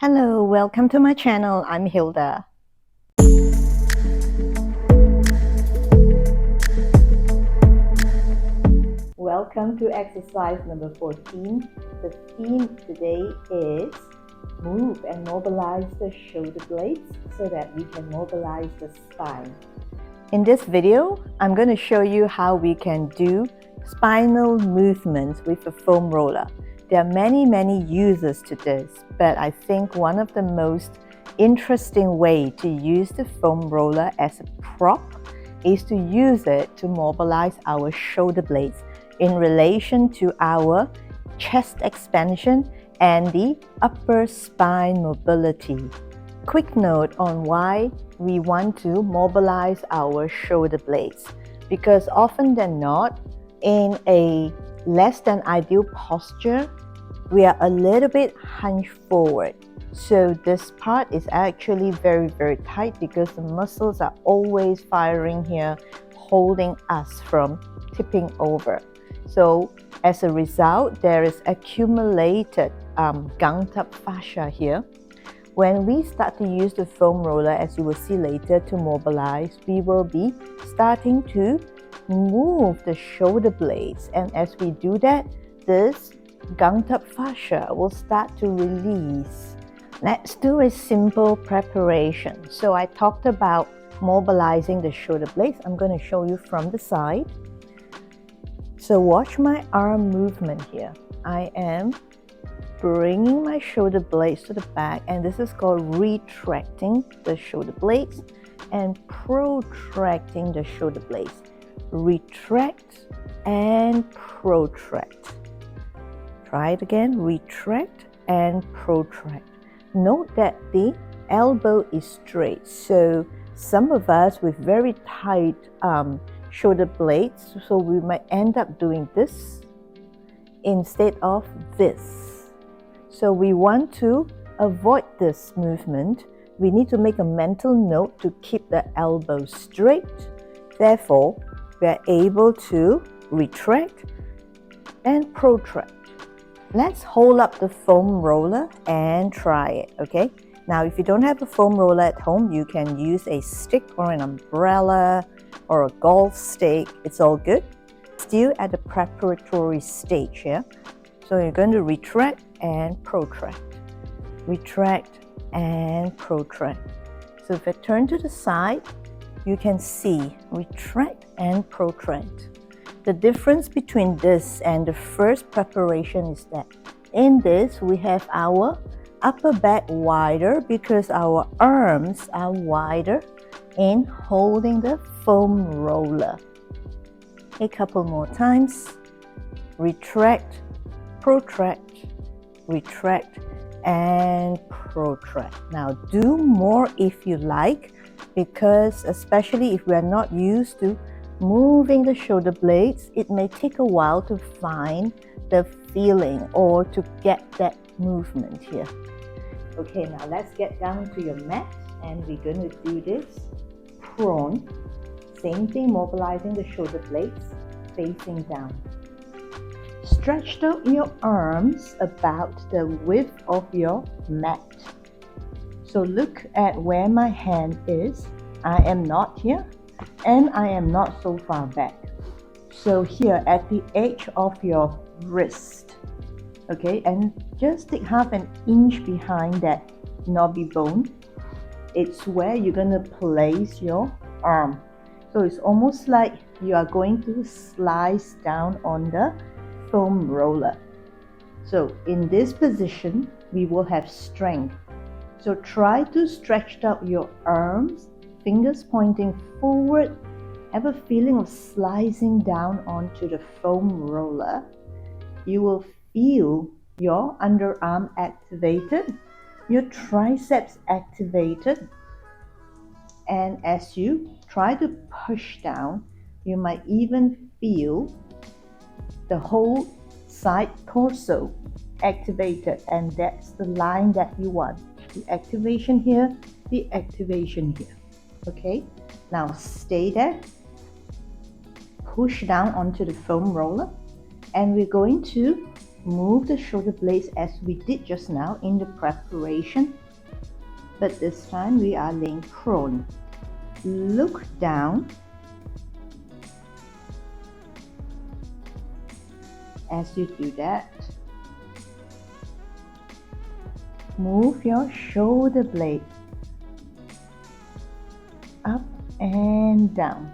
Hello, welcome to my channel. I'm Hilda. Welcome to exercise number 14. The theme today is move and mobilize the shoulder blades so that we can mobilize the spine. In this video, I'm going to show you how we can do spinal movements with a foam roller. There are many uses to this, but I think one of the most interesting way to use the foam roller as a prop is to use it to mobilize our shoulder blades in relation to our chest expansion and the upper spine mobility. Quick note on why we want to mobilize our shoulder blades, because often than not, in a less than ideal posture, we are a little bit hunched forward. So this part is actually very tight because the muscles are always firing here, holding us from tipping over. So as a result, there is accumulated gunked up fascia here. When we start to use the foam roller, as you will see later, to mobilize, we will be starting to move the shoulder blades, and as we do that, this gunked up fascia will start to release. Let's do a simple preparation. So I talked about mobilizing the shoulder blades. I'm going to show you from the side. So watch my arm movement here. I am bringing my shoulder blades to the back, and this is called retracting the shoulder blades and protracting the shoulder blades. Retract and protract. Try it again. Retract and protract. Note that the elbow is straight. So some of us with very tight shoulder blades, so we might end up doing this instead of this. So we want to avoid this movement. We need to make a mental note to keep the elbow straight. Therefore, we are able to retract and protract. Let's hold up the foam roller and try it, okay? Now, if you don't have a foam roller at home, you can use a stick or an umbrella or a golf stick. It's all good. Still at the preparatory stage here. So you're going to retract and protract. Retract and protract. So if I turn to the side, you can see retract and protract. The difference between this and the first preparation is that in this we have our upper back wider because our arms are wider in holding the foam roller. A couple more times. Retract, protract, retract and protract. Now do more if you like, because especially if we are not used to moving the shoulder blades, it may take a while to find the feeling or to get that movement here. Okay, now let's get down to your mat, and we're going to do this prone. Same thing, mobilizing the shoulder blades, facing down. Stretch out your arms about the width of your mat. So look at where my hand is. I am not here and I am not so far back. So here at the edge of your wrist, okay, and just take half an inch behind that knobby bone. It's where you're going to place your arm. So it's almost like you are going to slice down on the foam roller. So in this position, we will have strength. So try to stretch out your arms, fingers pointing forward. Have a feeling of slicing down onto the foam roller. You will feel your underarm activated, your triceps activated, and as you try to push down, you might even feel the whole side torso activated, and that's the line that you want. The activation here, the activation here. Okay, now stay there. Push down onto the foam roller, and we're going to Move the shoulder blades as we did just now in the preparation, but this time we are laying prone. Look down as you do that. Move your shoulder blade up and down.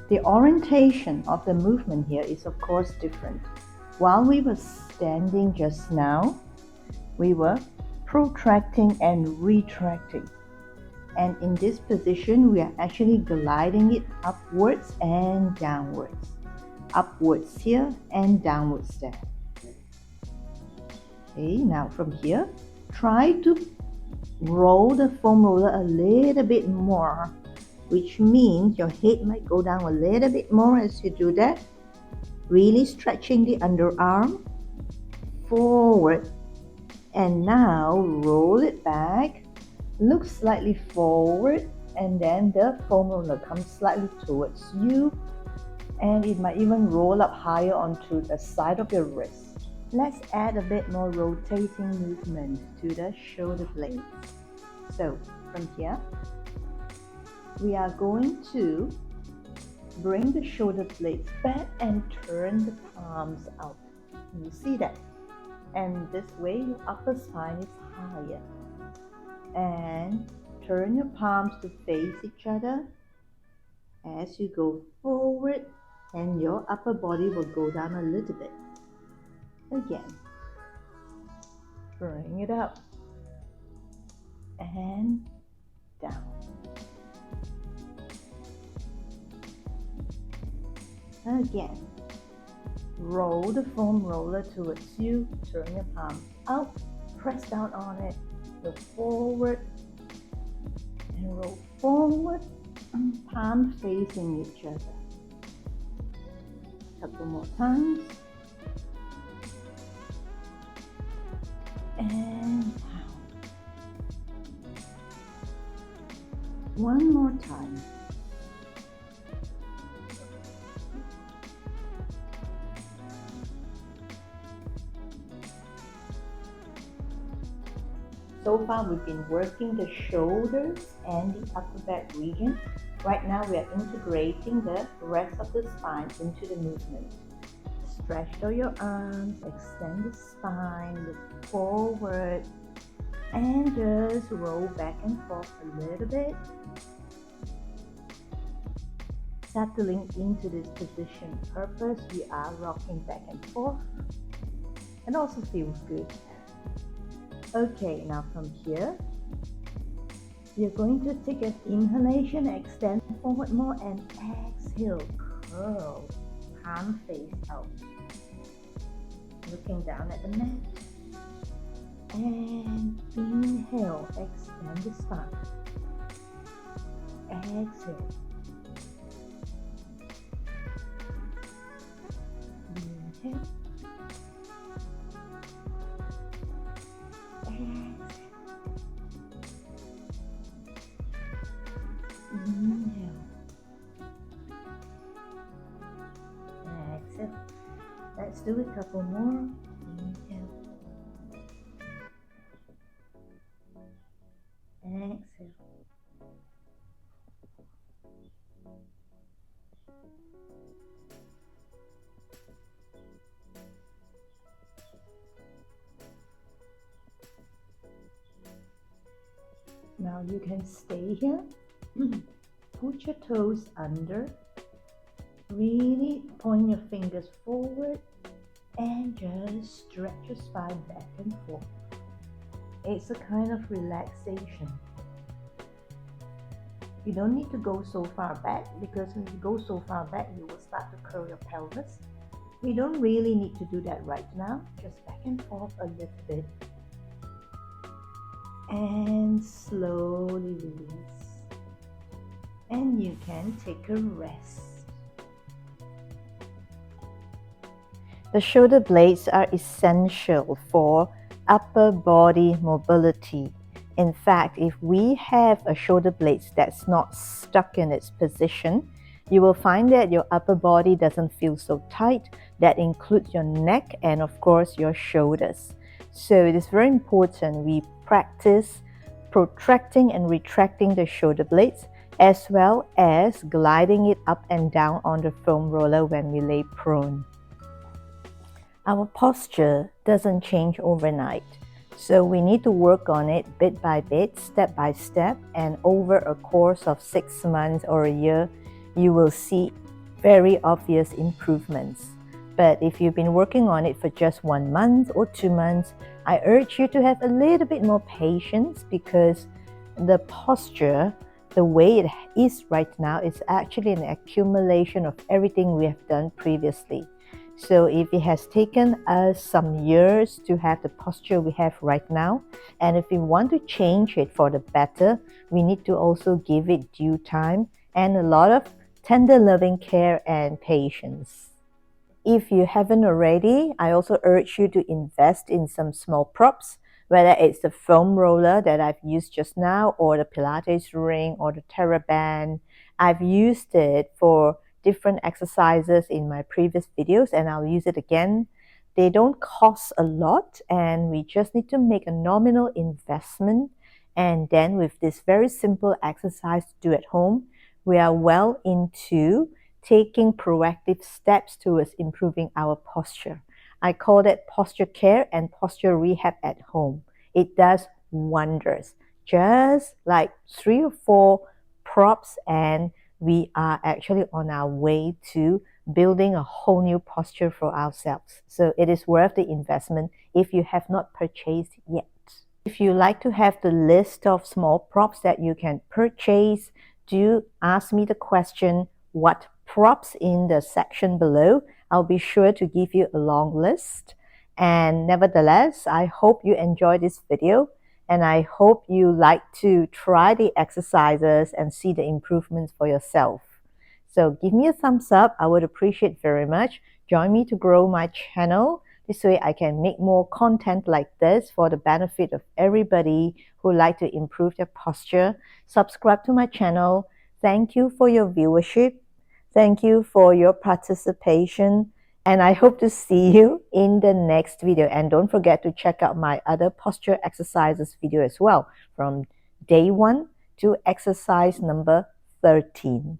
The orientation of the movement here is of course different. While we were standing just now, we were protracting and retracting. And in this position, we are actually gliding it upwards and downwards. Upwards here and downwards there. Okay, now from here, try to roll the foam roller a little bit more, which means your head might go down a little bit more as you do that. Really stretching the underarm forward. And now roll it back, look slightly forward, and then the foam roller comes slightly towards you, and it might even roll up higher onto the side of your wrist. Let's add a bit more rotating movement to the shoulder blades. So from here, we are going to bring the shoulder blades back and turn the palms out. You see that? And this way your upper spine is higher. And turn your palms to face each other as you go forward, and your upper body will go down a little bit. Again, bring it up and down. Again, roll the foam roller towards you, turn your palms out, press down on it, go forward and roll forward, and palms facing each other. Couple more times. And down. One more time. So far we've been working the shoulders and the upper back region. Right now we are integrating the rest of the spine into the movement. Stretch out your arms, extend the spine, look forward, and just roll back and forth a little bit. Settling into this position purpose, we are rocking back and forth, and also feels good. Okay, now from here, you're going to take an inhalation, extend forward more, and exhale, curl, palm face out. Looking down at the mat. And inhale, extend the spine. Exhale. Inhale. Inhale. Exhale. Let's do a couple more. Inhale. Exhale. Now you can stay here. Put your toes under. Really point your fingers forward and just stretch your spine back and forth. It's a kind of relaxation. You don't need to go so far back, because when you go so far back, you will start to curl your pelvis. We don't really need to do that right now. Just back and forth a little bit. And slowly release. And you can take a rest. The shoulder blades are essential for upper body mobility. In fact, if we have a shoulder blade that's not stuck in its position, You will find that your upper body doesn't feel so tight. That includes your neck and of course your shoulders. So it is very important we practice protracting and retracting the shoulder blades as well as gliding it up and down on the foam roller when we lay prone. Our posture doesn't change overnight, so we need to work on it bit by bit, step by step, and over a course of 6 months or a year, you will see very obvious improvements. But if you've been working on it for just 1 month or 2 months, I urge you to have a little bit more patience because the posture, the way it is right now, is actually an accumulation of everything we have done previously. So if it has taken us some years to have the posture we have right now, and if we want to change it for the better, we need to also give it due time and a lot of tender loving care and patience. If you haven't already, I also urge you to invest in some small props, whether it's the foam roller that I've used just now or the Pilates ring or the TerraBand. I've used it for different exercises in my previous videos and I'll use it again. They don't cost a lot and we just need to make a nominal investment, and then with this very simple exercise to do at home, we are well into taking proactive steps towards improving our posture. I call that posture care and posture rehab at home. It does wonders. Just like 3 or 4 props and we are actually on our way to building a whole new posture for ourselves. So it is worth the investment if you have not purchased yet. If you like to have the list of small props that you can purchase, do ask me the question, what props, in the section below. I'll be sure to give you a long list. And nevertheless, I hope you enjoyed this video and I hope you like to try the exercises and see the improvements for yourself. So give me a thumbs up. I would appreciate very much. Join me to grow my channel. This way I can make more content like this for the benefit of everybody who like to improve their posture. Subscribe to my channel. Thank you for your viewership. Thank you for your participation. And I hope to see you in the next video. And don't forget to check out my other posture exercises video as well, from day 1 to exercise number 13.